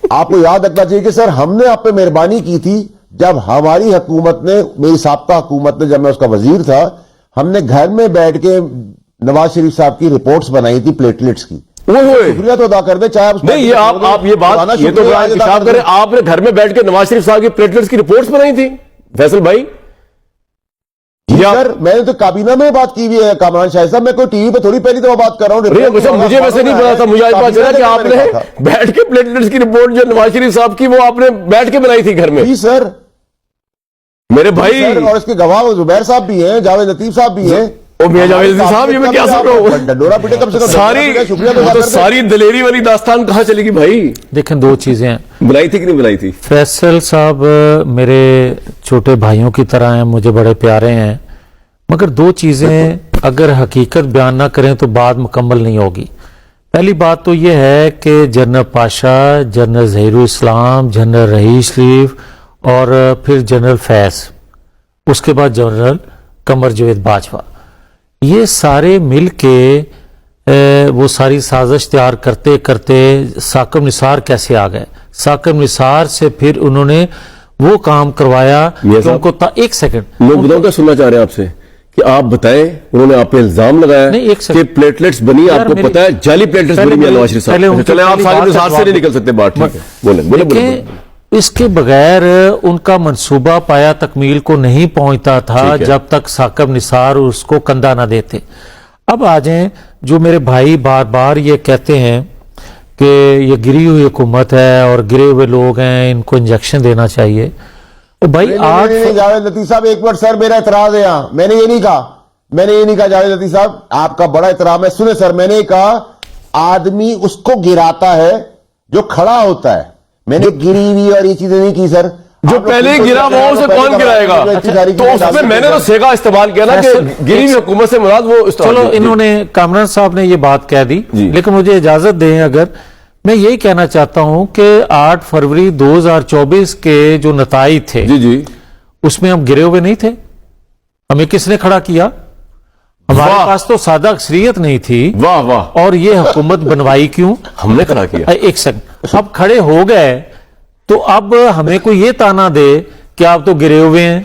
آپ کو یاد رکھنا چاہیے کہ سر ہم نے آپ پہ مہربانی کی تھی جب ہماری حکومت نے, میری سابقہ حکومت نے, جب میں اس کا وزیر تھا, ہم نے گھر میں بیٹھ کے نواز شریف صاحب کی رپورٹس بنائی تھی پلیٹلیٹس کی. شکریہ تو ادا کر دیں, چاہے نہیں یہ آپ یہ بات یہ تو انکشاف کریں, آپ نے گھر میں بیٹھ کے نواز شریف صاحب کی پلیٹلیٹس کی رپورٹس بنائی تھی فیصل بھائی؟ سر میں نے تو کابینہ میں بات کی ہوئی ہے کامران شاہ صاحب, میں کوئی ٹی وی پہ تھوڑی پہلی دفعہ بات کر رہا ہوں. مجھے ویسے نہیں پتا تھا, مجھے آج پتا چلا کہ آپ نے بیٹھ کے پلیٹلیٹس کی رپورٹ جو نواز شریف صاحب کی وہ آپ نے بیٹھ کے بنائی تھی گھر میں. جی سر, میرے بھائی, اور اس کے گواہ زبیر صاحب بھی ہیں, جاوید لطیف صاحب بھی ہیں. میاں جاوید لطیف صاحب, یہ میں کیا سن رہا ہوں, ساری دلیری والی داستان کہاں چلے گی بھائی؟ دیکھیں دو چیزیں ہیں, بنائی تھی کہ نہیں بنائی تھی؟ فیصل صاحب میرے چھوٹے بھائیوں کی طرح ہیں, مجھے بڑے پیارے ہیں, مگر دو چیزیں اگر حقیقت بیان نہ کریں تو بات مکمل نہیں ہوگی. پہلی بات تو یہ ہے کہ جنرل پاشا, جنرل ظہیر الاسلام, جنرل رئیس شریف اور پھر جنرل فیض, اس کے بعد جنرل قمر جاوید باجوہ, یہ سارے مل کے وہ ساری سازش تیار کرتے کرتے ثاقب نثار کیسے آ گئے. ثاقب نثار سے پھر انہوں نے وہ کام کروایا کہ ان کو ایک سیکنڈ لوگ بتاؤں کیا سننا چاہ رہے ہیں آپ سے کہ آپ بتائیں, انہوں نے آپ پہ الزام لگایا کہ پلیٹلیٹس بنی, آپ کو پتا ہے جعلی پلیٹلیٹس بنی ہے نواز شریف صاحب. چلیں آپ ثاقب نثار سے نہیں نکل سکتے بات, ٹھیک ہے بولیں. اس کے بغیر ان کا منصوبہ پایا تکمیل کو نہیں پہنچتا تھا جب تک ثاقب نثار اس کو کندھا نہ دیتے. اب آ جائیں, جو میرے بھائی بار بار یہ کہتے ہیں کہ یہ گری ہوئی حکومت ہے اور گرے ہوئے لوگ ہیں, ان کو انجیکشن دینا چاہیے. بھائی جاوید لطیف صاحب ایک منٹ سر, میرا اعتراض ہے یہاں. میں نے یہ نہیں کہا جاوید لطیف صاحب, آپ کا بڑا احترام ہے, سنیں سر, میں نے کہا آدمی اس کو گراتا ہے جو کھڑا ہوتا ہے. میں نے گری ہوئی اور یہ چیزیں نہیں کی سر. جو پہلے گرا وہ اسے کون گرائے گا؟ تو اس میں میں نے تو سیگا استعمال کیا نا کہ گری ہوئی حکومت سے مراد وہ. چلو انہوں نے, کامران صاحب نے یہ بات کہہ دی, لیکن مجھے اجازت دیں, اگر میں یہی کہنا چاہتا ہوں کہ 8 فروری 2024 کے جو نتائج تھے اس میں ہم گرے ہوئے نہیں تھے. ہمیں کس نے کھڑا کیا؟ ہمارے پاس تو سادہ اکثریت نہیں تھی. واہ واہ. اور یہ حکومت بنوائی کیوں؟ ہم نے کھڑا کیا. ایک سیکنڈ, اب کھڑے ہو گئے تو اب ہمیں کوئی یہ تانا دے کہ آپ تو گرے ہوئے ہیں,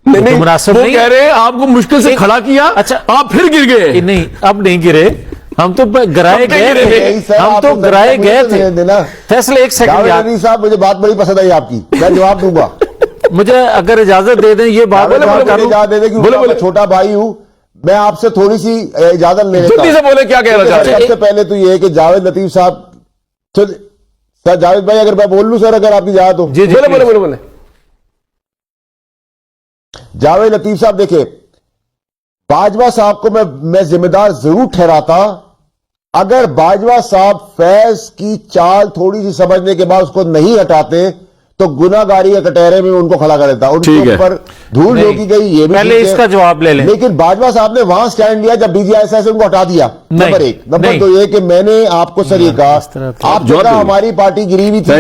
مناسب نہیں. کہہ رہے ہیں آپ کو مشکل سے کھڑا کیا, اچھا آپ پھر گر گئے. نہیں, اب نہیں گرے, ہم تو گرائے گئے تھے, ہم تو گرائے گئے تھے. فیصلہ ایک سیکنڈ صاحب, مجھے بات بڑی پسند آئی آپ کی, میں جواب دوں گا. مجھے اگر اجازت دے دیں یہ بات چھوٹا بھائی ہوں, میں آپ سے تھوڑی سی اجازت لے لیتا ہوں. سے بولے کیا کہنا چاہتے ہیں. سب سے پہلے تو یہ ہے کہ جاوید لطیف صاحب, سر جاوید بھائی اگر میں بول لوں سر, اگر آپ کی اجازت ہو. جی بولے. جاوید لطیف صاحب دیکھیں, باجوہ صاحب کو میں ذمہ دار ضرور ٹھہراتا اگر باجوہ صاحب فیض کی چال تھوڑی سی سمجھنے کے بعد اس کو نہیں ہٹاتے تو گناہگاری کے کٹہرے میں ان کو کھڑا کر دیتا. ان کے اوپر دھول روکی گئی, یہ بھی پہلے اس کا جواب لے لیں. لیکن باجوہ صاحب نے وہاں سٹینڈ لیا جب DGI سے ان کو ہٹا دیا. نمبر 1. نمبر 2 یہ کہ میں نے آپ کو سر یہ کہا, آپ جو ہماری پارٹی گری ہوئی تھی,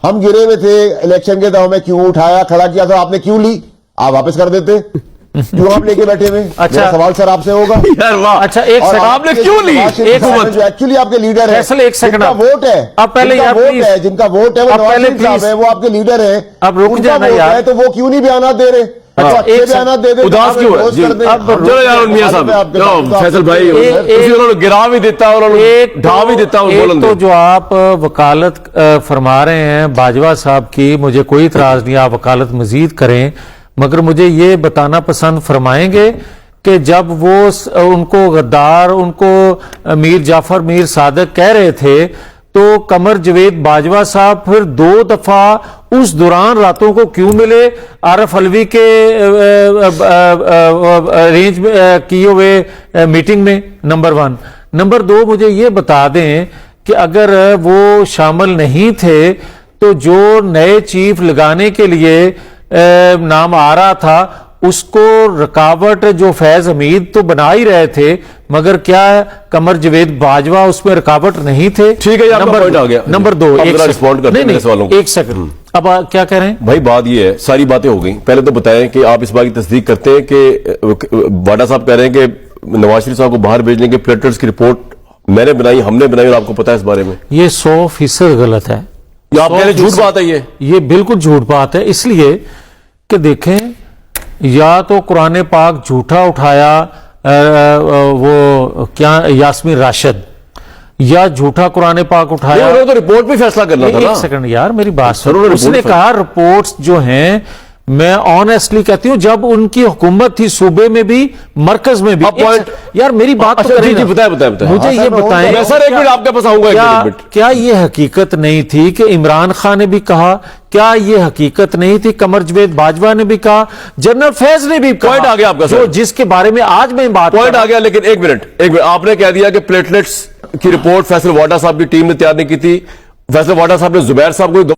ہم گرے ہوئے تھے الیکشن کے, تو ہمیں کیوں اٹھایا, کھڑا کیا تھا, آپ نے کیوں لی, آپ واپس کر دیتے, کیوں آپ لے کے بیٹھے ہوئے. اچھا سوال سر آپ سے ہوگا. اچھا ایک سیکنڈ, آپ نے کیوں لی؟ جو ایکچولی آپ کے لیڈر ہیں, ایک سیکنڈ, جن کا ووٹ ہے, اب پہلے جن کا ووٹ ہے وہ نواز شریف صاحب ہے, وہ آپ کے لیڈر ہیں, اب رک جانا یار, تو وہ کیوں نہیں بیانات دے رہے؟ بیانات دے دے, اداس کیوں ہے؟ میاں صاحب, فیصل بھائی انہوں نے گرا بھی دیتا اور ڈھا بھی دیتا. تو جو آپ وکالت فرما رہے ہیں باجوہ صاحب کی, مجھے کوئی اعتراض نہیں, آپ وکالت مزید کریں, مگر مجھے یہ بتانا پسند فرمائیں گے کہ جب وہ ان کو غدار, ان کو میر جعفر میر صادق کہہ رہے تھے تو قمر جاوید باجوہ صاحب پھر 2 دفعہ اس دوران راتوں کو کیوں ملے عارف علوی کے ارینج کیے ہوئے میٹنگ میں؟ نمبر 1. نمبر 2, مجھے یہ بتا دیں کہ اگر وہ شامل نہیں تھے تو جو نئے چیف لگانے کے لیے نام آ رہا تھا اس کو رکاوٹ جو فیض حمید تو بنا ہی رہے تھے, مگر کیا قمر جاوید باجوہ اس میں رکاوٹ نہیں تھے؟ ٹھیک ہے, نمبر 2, ایک سیکنڈ, اب کیا کہہ رہے ہیں بھائی؟ بات یہ ہے, ساری باتیں ہو گئیں, پہلے تو بتائیں کہ آپ اس بات کی تصدیق کرتے ہیں کہ واڈا صاحب کہہ رہے ہیں کہ نواز شریف صاحب کو باہر بھیجنے کے پلیٹلیٹس کی رپورٹ میں نے بنائی, ہم نے بنائی, اور آپ کو پتا ہے اس بارے میں؟ یہ 100% غلط ہے. یہ آپ کہہ رہے جھوٹ بات ہے یہ بالکل جھوٹ بات ہے، اس لیے کہ دیکھیں یا تو قرآن پاک جھوٹا اٹھایا وہ کیا یاسمین راشد، یا جھوٹا قرآن پاک اٹھایا. انہوں نے تو رپورٹ بھی فیصلہ کرنا تھا. ایک سیکنڈ یار میری بات سنو. اس نے کہا رپورٹس جو ہیں، میں آنیسٹلی کہتی ہوں جب ان کی حکومت تھی صوبے میں بھی مرکز میں بھی. یار میری بات تو کریں، مجھے یہ بتائیں سر ایک منٹ آپ کے پاس آؤں گا. کیا یہ حقیقت نہیں تھی کہ عمران خان نے بھی کہا؟ کیا یہ حقیقت نہیں تھی قمر جاوید باجوہ نے بھی کہا؟ جنرل فیض نے بھی کہا؟ پوائنٹ آ گیا آپ کا سر، جس کے بارے میں آج میں بات پوائنٹ آ گیا. لیکن ایک منٹ آپ نے کہہ دیا کہ پلیٹلیٹس کی رپورٹ فیصل واڈا صاحب کی ٹیم نے تیار نہیں کی تھی. فیصل واڈا صاحب نے زبیر صاحب کو